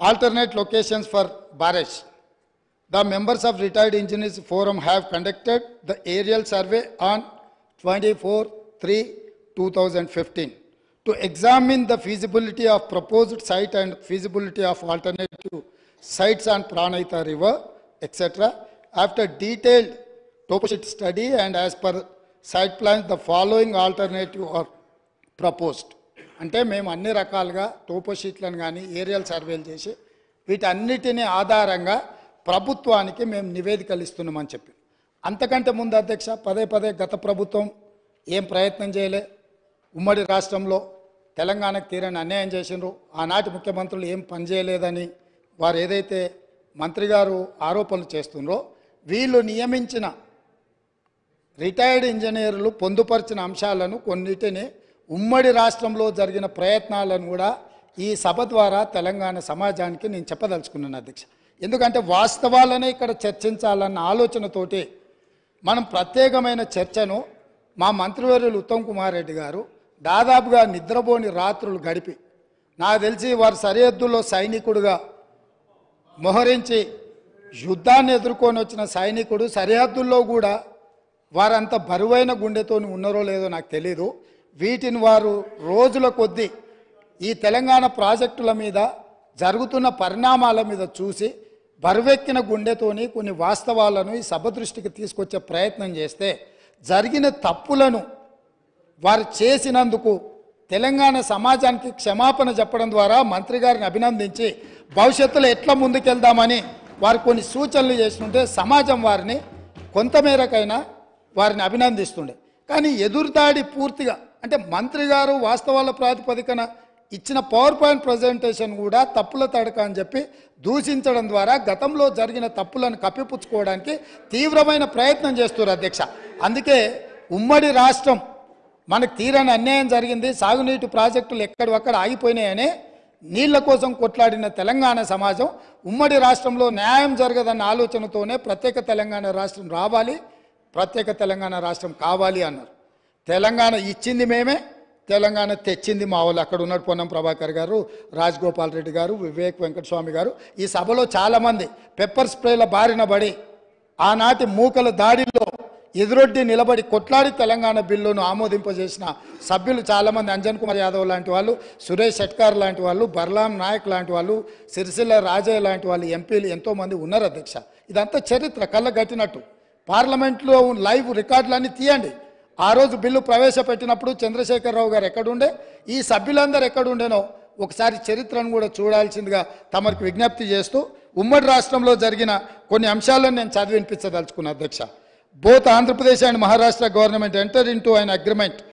alternate locations for barrage. The members of Retired Engineers Forum have conducted the aerial survey on 24/3/2015 to examine the feasibility of proposed site and feasibility of alternative sites on Pranayata River, etc. After detailed topographic study and as per site plans, the following alternative are proposed. అంటే మేము అన్ని రకాలుగా topo షీట్లను కానీ aerial సర్వేలు చేసి వీటన్నిటిని ఆధారంగా ప్రభుత్వానికి మేము నివేదికలు ఇస్తున్నామని చెప్పి అంతకంటే ముందు అధ్యక్ష పదే పదే గత ప్రభుత్వం ఏం ప్రయత్నం చేయలే ఉమ్మడి రాష్ట్రంలో తెలంగాణకు తీరని అన్యాయం చేసిండ్రు ఆనాటి ముఖ్యమంత్రులు ఏం పని చేయలేదని వారు ఏదైతే మంత్రి గారు ఆరోపణలు చేస్తున్నారో వీళ్ళు నియమించిన రిటైర్డ్ ఇంజనీర్లు పొందుపరిచిన అంశాలను కొన్నిటిని ఉమ్మడి రాష్ట్రంలో జరిగిన ప్రయత్నాలను కూడా ఈ సభ ద్వారా తెలంగాణ సమాజానికి నేను చెప్పదలుచుకున్నాను అధ్యక్ష ఎందుకంటే వాస్తవాలనే ఇక్కడ చర్చించాలన్న ఆలోచనతోటి మనం ప్రత్యేకమైన చర్చను మా మంత్రివర్యులు ఉత్తమ్ కుమార్ రెడ్డి గారు దాదాపుగా నిద్రపోని రాత్రులు గడిపి నాకు తెలిసి వారు సరిహద్దుల్లో సైనికుడుగా మోహరించి యుద్ధాన్ని ఎదుర్కొని వచ్చిన సైనికుడు సరిహద్దుల్లో కూడా వారంత బరువైన గుండెతో ఉన్నారో లేదో నాకు తెలియదు వీటిని వారు రోజుల కొద్దీ ఈ తెలంగాణ ప్రాజెక్టుల మీద జరుగుతున్న పరిణామాల మీద చూసి బరువెక్కిన గుండెతోని కొన్ని వాస్తవాలను ఈ సభ దృష్టికి తీసుకొచ్చే ప్రయత్నం చేస్తే జరిగిన తప్పులను వారు చేసినందుకు తెలంగాణ సమాజానికి క్షమాపణ చెప్పడం ద్వారా మంత్రి గారిని అభినందించి భవిష్యత్తులో ఎట్లా ముందుకెళ్దామని వారు కొన్ని సూచనలు చేస్తుంటే సమాజం వారిని కొంతమేరకైనా వారిని అభినందిస్తుండే కానీ ఎదురుదాడి పూర్తిగా అంటే మంత్రి గారు వాస్తవాల ప్రాతిపదికన ఇచ్చిన పవర్ పాయింట్ ప్రజెంటేషన్ కూడా తప్పుల తడక అని చెప్పి దూషించడం ద్వారా గతంలో జరిగిన తప్పులను కప్పిపుచ్చుకోవడానికి తీవ్రమైన ప్రయత్నం చేస్తున్నారు అధ్యక్ష అందుకే ఉమ్మడి రాష్ట్రం మనకు తీరని అన్యాయం జరిగింది సాగునీటి ప్రాజెక్టులు ఎక్కడొక్కడ ఆగిపోయినాయనే నీళ్ల కోసం కొట్లాడిన తెలంగాణ సమాజం ఉమ్మడి రాష్ట్రంలో న్యాయం జరగదన్న ఆలోచనతోనే ప్రత్యేక తెలంగాణ రాష్ట్రం రావాలి ప్రత్యేక తెలంగాణ రాష్ట్రం కావాలి అన్నారు తెలంగాణ ఇచ్చింది మేమే తెలంగాణ తెచ్చింది మా వాళ్ళు అక్కడ ఉన్నాడు పొన్నం ప్రభాకర్ గారు రాజగోపాల్ రెడ్డి గారు వివేక్ వెంకటస్వామి గారు ఈ సభలో చాలామంది పెప్పర్ స్ప్రేల బారిన పడి ఆనాటి మూకల దాడిలో ఎదురొడ్డి నిలబడి కొట్లాడి తెలంగాణ బిల్లును ఆమోదింపజేసిన సభ్యులు చాలామంది అంజన్ కుమార్ యాదవ్ లాంటి వాళ్ళు సురేష్ షెట్కార్ లాంటి వాళ్ళు బర్లాం నాయక్ లాంటి వాళ్ళు సిరిసిల్ల రాజయ్య లాంటి వాళ్ళు ఎంపీలు ఎంతోమంది ఉన్నారు అధ్యక్ష ఇదంతా చరిత్ర కళ్ళగట్టినట్టు పార్లమెంట్లో లైవ్ రికార్డులన్నీ తీయండి ఆ రోజు బిల్లు ప్రవేశపెట్టినప్పుడు చంద్రశేఖరరావు గారు ఎక్కడుండే ఈ సభ్యులందరూ ఎక్కడుండేనో ఒకసారి చరిత్రను కూడా చూడాల్సిందిగా తమకు విజ్ఞప్తి చేస్తూ ఉమ్మడి రాష్ట్రంలో జరిగిన కొన్ని అంశాలను నేను చదివినిపించదలుచుకున్నా అధ్యక్ష Both Andhra Pradesh and Maharashtra government entered into an agreement